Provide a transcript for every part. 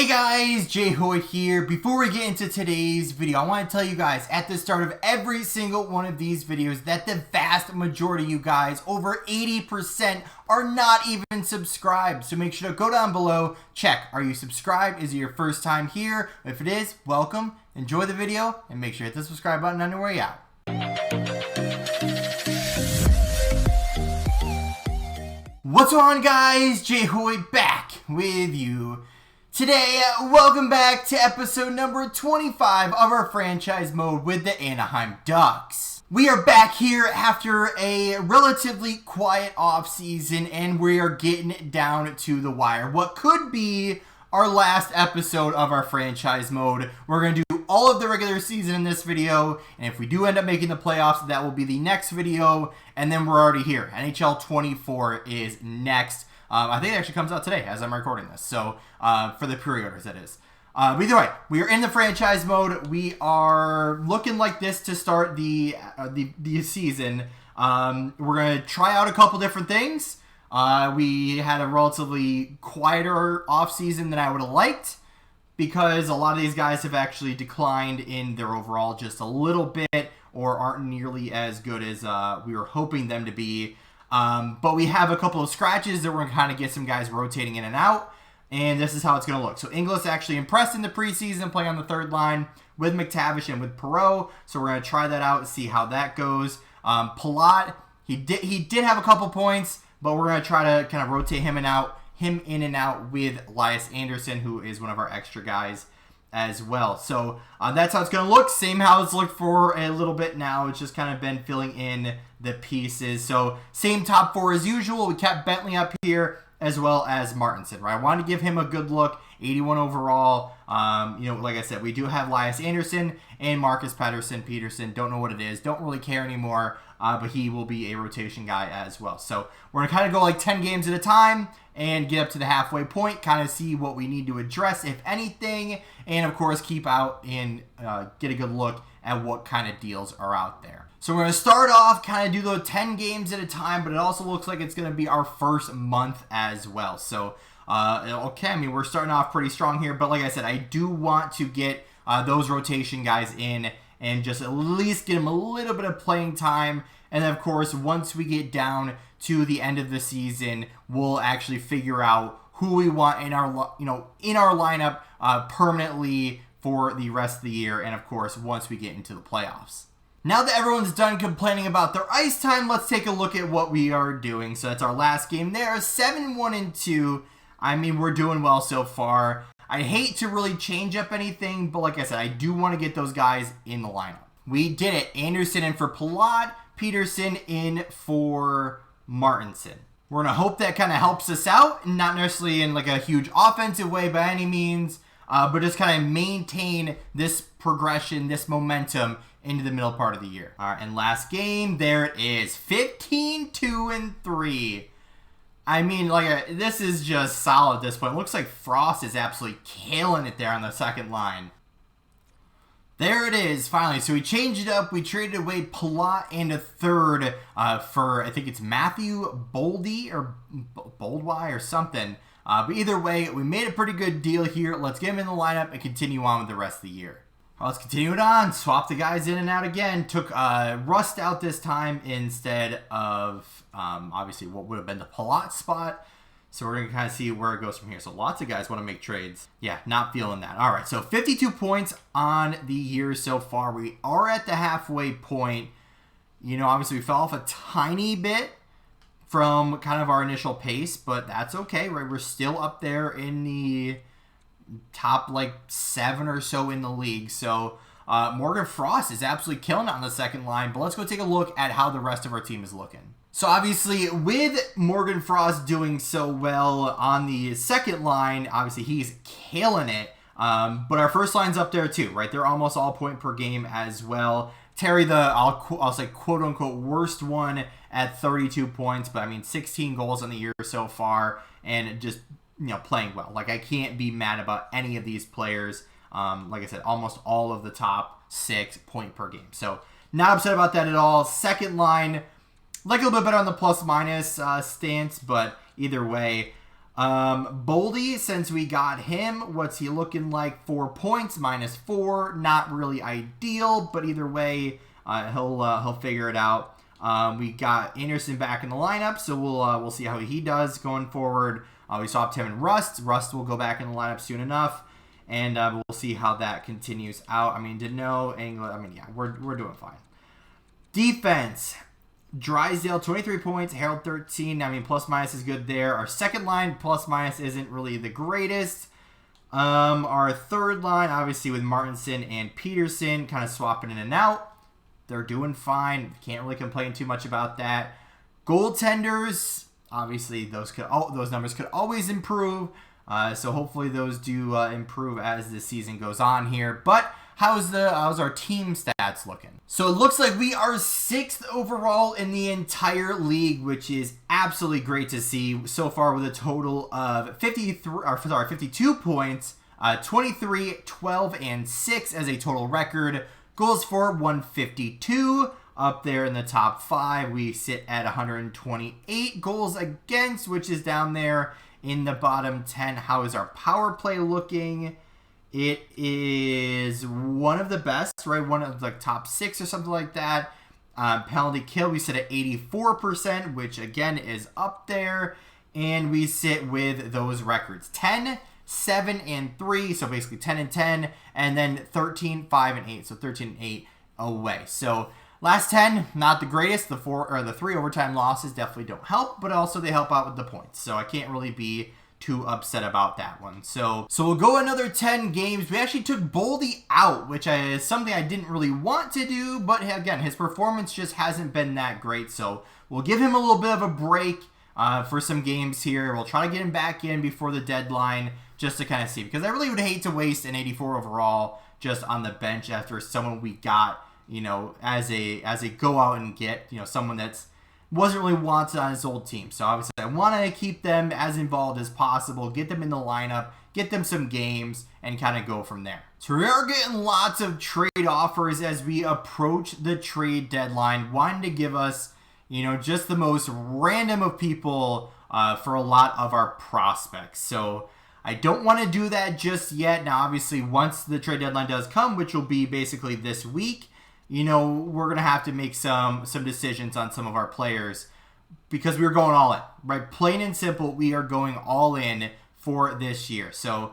Hey guys, Jay Hoyt here. Before we get into today's video, I want to tell you guys at the start of every single one of these videos that the vast majority of you guys, over 80%, are not even subscribed. So make sure to go down below, check, are you subscribed? Is it your first time here? If it is, welcome, enjoy the video, and make sure to hit the subscribe button on your way out. What's going on, guys? Jay Hoyt back with you. Today, welcome back to episode number 25 of our franchise mode with the Anaheim Ducks. We are back here after a relatively quiet offseason, and we are getting it down to the wire. What could be our last episode of our franchise mode. We're going to do all of the regular season in this video, and if we do end up making the playoffs, that will be the next video, and then we're already here. NHL24 is next. I think it actually comes out today as I'm recording this. So, for the pre-orders, that is. But either way, we are in the franchise mode. We are looking like this to start the season. We're going to try out a couple different things. We had a relatively quieter offseason than I would have liked, because a lot of these guys have actually declined in their overall just a little bit, or aren't nearly as good as we were hoping them to be. But we have a couple of scratches that we're going to kind of get some guys rotating in and out, and this is how it's going to look. So Inglis actually impressed in the preseason, playing on the third line with McTavish and with Perreault, so we're going to try that out and see how that goes. Palat, he did have a couple points, but we're going to try to kind of rotate him in and out with Elias Anderson, who is one of our extra guys as well. So that's how it's going to look. Same how it's looked for a little bit now. It's just kind of been filling in the pieces. So same top four as usual. We kept Bentley up here as well as Martinson, right? I wanted to give him a good look. 81 overall. Like I said, we do have Elias Anderson and Marcus Peterson. Don't know what it is. Don't really care anymore. But he will be a rotation guy as well. So we're going to kind of go like 10 games at a time and get up to the halfway point, kind of see what we need to address, if anything, and of course keep out and get a good look at what kind of deals are out there. So we're going to start off, kind of do the 10 games at a time, but it also looks like it's going to be our first month as well. So, okay, I mean, we're starting off pretty strong here, but like I said, I do want to get those rotation guys in and just at least get them a little bit of playing time. And then, of course, once we get down to the end of the season, we'll actually figure out who we want in our lineup permanently for the rest of the year. And of course, once we get into the playoffs. Now that everyone's done complaining about their ice time, let's take a look at what we are doing. So that's our last game there, 7-1-2. I mean, we're doing well so far. I hate to really change up anything, but like I said, I do want to get those guys in the lineup. We did it. Anderson in for Palat, Peterson in for Martinson. We're going to hope that kind of helps us out, not necessarily in like a huge offensive way by any means, but just kind of maintain this progression, this momentum into the middle part of the year. All right, and last game, there it is, 15-2-3. I mean, this is just solid at this point. It looks like Frost is absolutely killing it there on the second line. There it is, finally. So we changed it up. We traded away Palat and a third for, I think it's Matthew Boldy or Boldwy or something. But either way, we made a pretty good deal here. Let's get him in the lineup and continue on with the rest of the year. Let's continue it on. Swap the guys in and out again. Took Rust out this time instead of, obviously, what would have been the Palat spot. So we're going to kind of see where it goes from here. So lots of guys want to make trades. Yeah, not feeling that. All right, so 52 points on the year so far. We are at the halfway point. Obviously we fell off a tiny bit from kind of our initial pace, but that's okay, right? We're still up there in the top 7 or so in the league. So Morgan Frost is absolutely killing it on the second line. But let's go take a look at how the rest of our team is looking. So obviously, with Morgan Frost doing so well on the second line, obviously he's killing it. But our first line's up there too, right? They're almost all point per game as well. Terry, I'll say quote unquote worst one at 32 points, but I mean 16 goals on the year so far, and just playing well. I can't be mad about any of these players. Like I said, almost all of the top 6 point per game. So not upset about that at all. Second line, a little bit better on the plus minus stance, but either way, Boldy, since we got him, what's he looking like? 4 points, -4. Not really ideal, but either way, he'll figure it out. We got Anderson back in the lineup, so we'll see how he does going forward. We swapped him and Rust. Rust will go back in the lineup soon enough, and we'll see how that continues out. I mean, Deneau, England. I mean, yeah, we're doing fine. Defense. Drysdale, 23 points. Harold, 13. I mean, plus minus is good there. Our second line, plus minus isn't really the greatest. Our third line, obviously with Martinson and Peterson, kind of swapping in and out. They're doing fine. Can't really complain too much about that. Goaltenders, obviously those numbers could always improve. So hopefully those do improve as the season goes on here. But how's our team stats looking? So it looks like we are 6th overall in the entire league, which is absolutely great to see so far with a total of 52 points, 23, 12, and 6 as a total record. Goals for 152, up there in the top 5. We sit at 128 goals against, which is down there in the bottom 10. How is our power play looking? It is one of the best, right? One of the top 6 or something like that. Penalty kill, we sit at 84%, which again is up there. And we sit with those records. 10, 7, and 3, so basically 10 and 10. And then 13, 5, and 8, so 13 and 8 away. So last 10, not the greatest. The 3 overtime losses definitely don't help, but also they help out with the points. So I can't really be too upset about that one. So we'll go another 10 games. We actually took Boldy out, which is something I didn't really want to do, but again, his performance just hasn't been that great. So we'll give him a little bit of a break for some games here. We'll try to get him back in before the deadline just to kind of see, because I really would hate to waste an 84 overall just on the bench after someone we got, as a go out and get, someone that's wasn't really wanted on his old team. So obviously I want to keep them as involved as possible, get them in the lineup, get them some games, and kind of go from there. So we are getting lots of trade offers as we approach the trade deadline, wanting to give us, just the most random of people for a lot of our prospects. So I don't want to do that just yet. Now, obviously, once the trade deadline does come, which will be basically this week, we're going to have to make some decisions on some of our players because we're going all in, right? Plain and simple, we are going all in for this year. So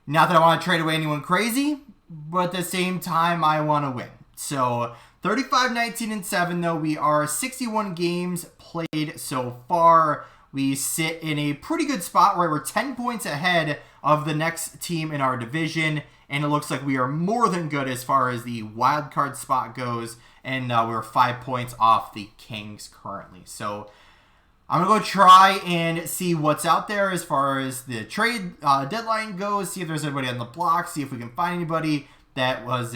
not that I want to trade away anyone crazy, but at the same time, I want to win. So 35, 19, and 7, though, we are 61 games played so far. We sit in a pretty good spot where we're 10 points ahead of the next team in our division. And it looks like we are more than good as far as the wild card spot goes. And we're 5 points off the Kings currently. So I'm going to go try and see what's out there as far as the trade deadline goes. See if there's anybody on the block. See if we can find anybody that was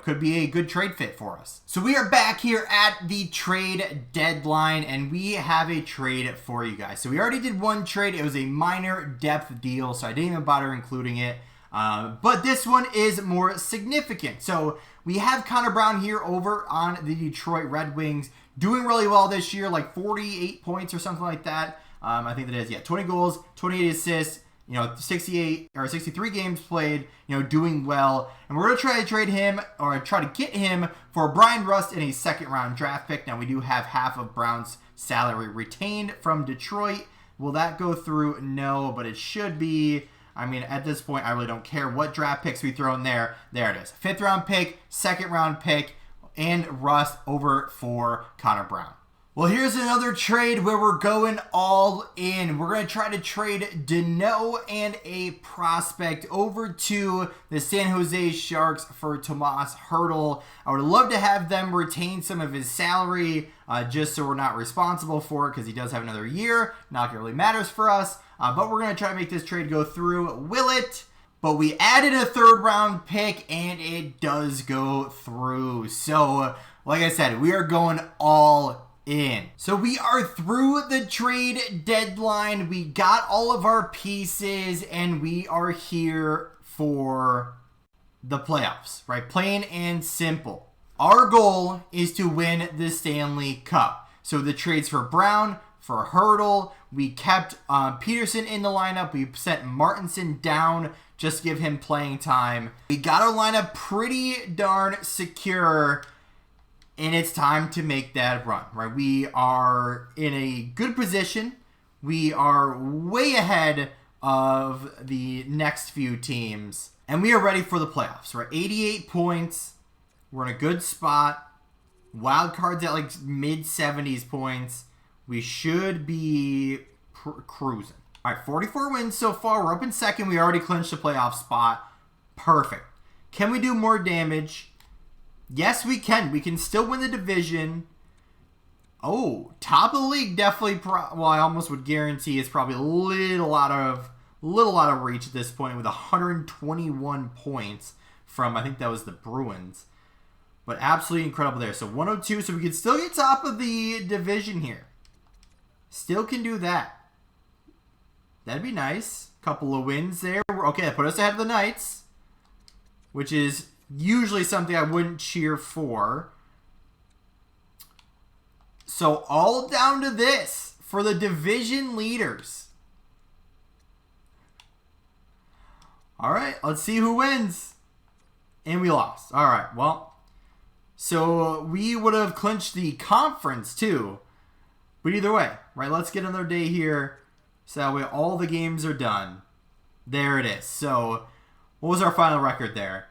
could be a good trade fit for us. So we are back here at the trade deadline, and we have a trade for you guys. So we already did one trade. It was a minor depth deal, so I didn't even bother including it. But this one is more significant. So we have Connor Brown here over on the Detroit Red Wings, doing really well this year, like 48 points or something like that. I think that is, 20 goals, 28 assists, 68 or 63 games played, doing well. And we're going to try to trade him or try to get him for Brian Rust in a second-round draft pick. Now, we do have half of Brown's salary retained from Detroit. Will that go through? No, but it should be. I mean, at this point, I really don't care what draft picks we throw in there. There it is. 5th-round pick, 2nd-round pick, and Rust over for Connor Brown. Well, here's another trade where we're going all in. We're going to try to trade Deneau and a prospect over to the San Jose Sharks for Tomas Hertl. I would love to have them retain some of his salary just so we're not responsible for it because he does have another year. Not that it really matters for us, but we're going to try to make this trade go through. Will it? But we added a 3rd-round pick, and it does go through. So, like I said, we are going all in. So we are through the trade deadline. We got all of our pieces, and we are here for the playoffs, right? Plain and simple. Our goal is to win the Stanley Cup. So the trades for Brown, for Hurdle. We kept Peterson in the lineup. We sent Martinson down just to give him playing time. We got our lineup pretty darn secure, and it's time to make that run, right? We are in a good position. We are way ahead of the next few teams, and we are ready for the playoffs. We're at 88 points. We're in a good spot. Wild card's at like mid-70s points. We should be cruising. All right, 44 wins so far. We're up in second. We already clinched a playoff spot. Perfect. Can we do more damage? Yes, we can. We can still win the division. Oh, top of the league definitely. Well, I almost would guarantee it's probably a little out of reach at this point with 121 points from, I think that was the Bruins. But absolutely incredible there. So 102. So we can still get top of the division here. Still can do that. That'd be nice. Couple of wins there. Okay, that put us ahead of the Knights, which is usually something I wouldn't cheer for. So all down to this for the division leaders. All right, let's see who wins. And we lost. All right, well, so we would have clinched the conference too. But either way, right, let's get another day here. So that way all the games are done. There it is. So what was our final record there?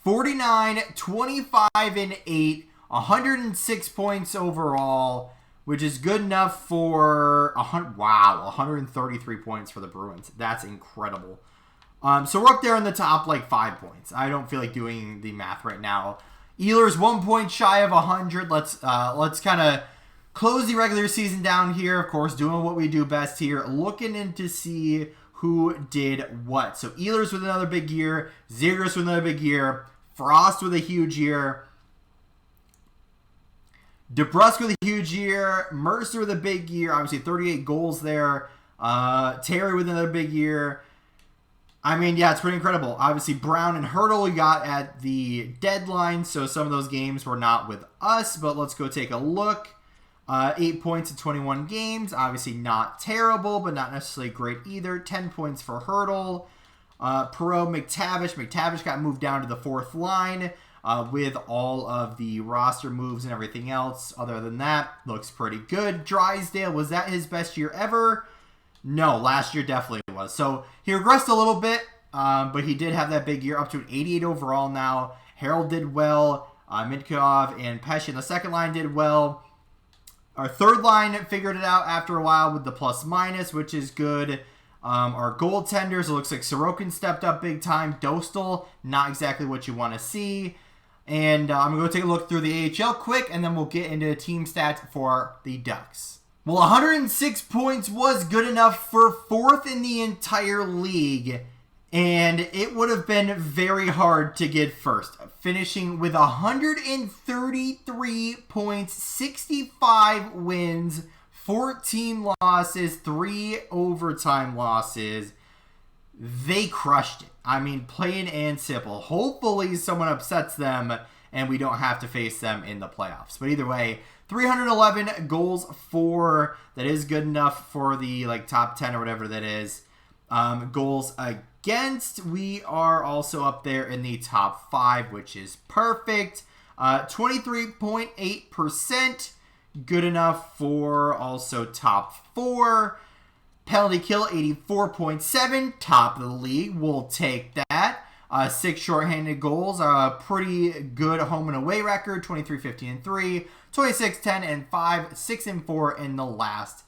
49, 25, and 8. 106 points overall, which is good enough for 133 points for the Bruins. That's incredible. So we're up there in the top like 5 points. I don't feel like doing the math right now. Ehlers 1 point shy of 100. Let's kind of close the regular season down here. Of course, doing what we do best here, looking in to see who did what. So Ehlers with another big year, Zegras with another big year, Frost with a huge year, DeBrusk with a huge year, Mercer with a big year, obviously 38 goals there, Terry with another big year. I mean, yeah, it's pretty incredible. Obviously, Brown and Hurdle we got at the deadline, so some of those games were not with us, but let's go take a look. 8 points in 21 games. Obviously not terrible, but not necessarily great either. 10 points for Hurdle. Perot, McTavish. McTavish got moved down to the fourth line with all of the roster moves and everything else. Other than that, looks pretty good. Drysdale, was that his best year ever? No, last year definitely was. So he regressed a little bit, but he did have that big year, up to an 88 overall now. Harold did well. Midkov and Pesce in the second line did well. Our third line figured it out after a while with the plus-minus, which is good. Our goaltenders, it looks like Sorokin stepped up big time. Dostal, not exactly what you want to see. And I'm going to go take a look through the AHL quick, and then we'll get into team stats for the Ducks. Well, 106 points was good enough for fourth in the entire league. And it would have been very hard to get first, finishing with 133 points, 65 wins, 14 losses, 3 overtime losses. They crushed it. I mean, plain and simple. Hopefully someone upsets them and we don't have to face them in the playoffs. But either way, 311 goals for. That is good enough for the top 10 or whatever that is. Goals against, we are also up there in the top 5, which is perfect. 23.8%, good enough for also top 4. Penalty kill, 84.7, top of the league. We'll take that. 6 shorthanded goals, pretty good home and away record, 23-15-3, 26-10-5, 6-4 in the last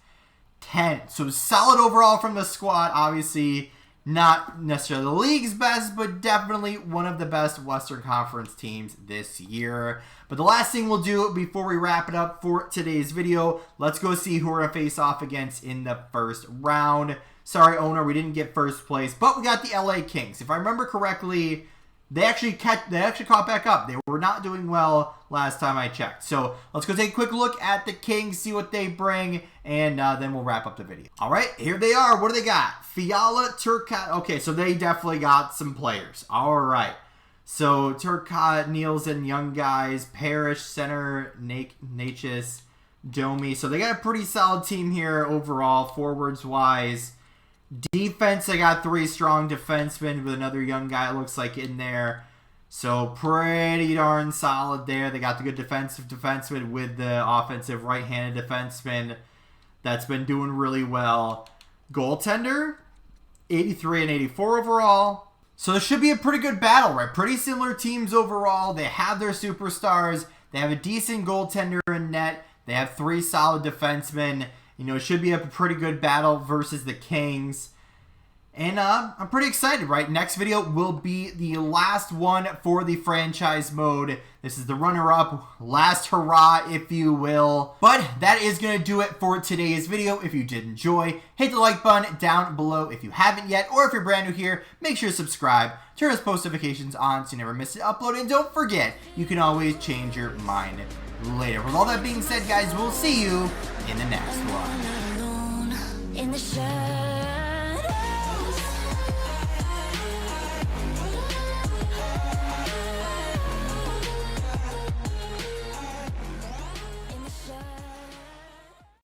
10. So solid overall from the squad. Obviously not necessarily the league's best, but definitely one of the best Western Conference teams this year. But the last thing we'll do before we wrap it up for today's video, let's go see who we're going to face off against in the first round. Sorry, owner, we didn't get first place, but we got the LA Kings. If I remember correctly, they actually caught back up. They were not doing well last time I checked. So let's go take a quick look at the Kings, see what they bring, and then we'll wrap up the video. All right, here they are. What do they got? Fiala, Turcotte. Okay, so they definitely got some players. All right. So Turcotte, Nielsen, young guys, Parrish, center, Natchez, Domi. So they got a pretty solid team here overall, forwards-wise. Defense, they got 3 strong defensemen with another young guy, it looks like, in there. So pretty darn solid there. They got the good defensive defenseman with the offensive right-handed defenseman that's been doing really well. Goaltender, 83 and 84 overall. So this should be a pretty good battle, right? Pretty similar teams overall. They have their superstars. They have a decent goaltender in net. They have 3 solid defensemen. You know, it should be a pretty good battle versus the Kings. And I'm pretty excited, right? Next video will be the last one for the franchise mode. This is the runner-up, last hurrah, if you will. But that is going to do it for today's video. If you did enjoy, hit the like button down below if you haven't yet. Or if you're brand new here, make sure to subscribe. Turn those post notifications on so you never miss an upload. And don't forget, you can always change your mind later. With all that being said, guys, we'll see you in the next one.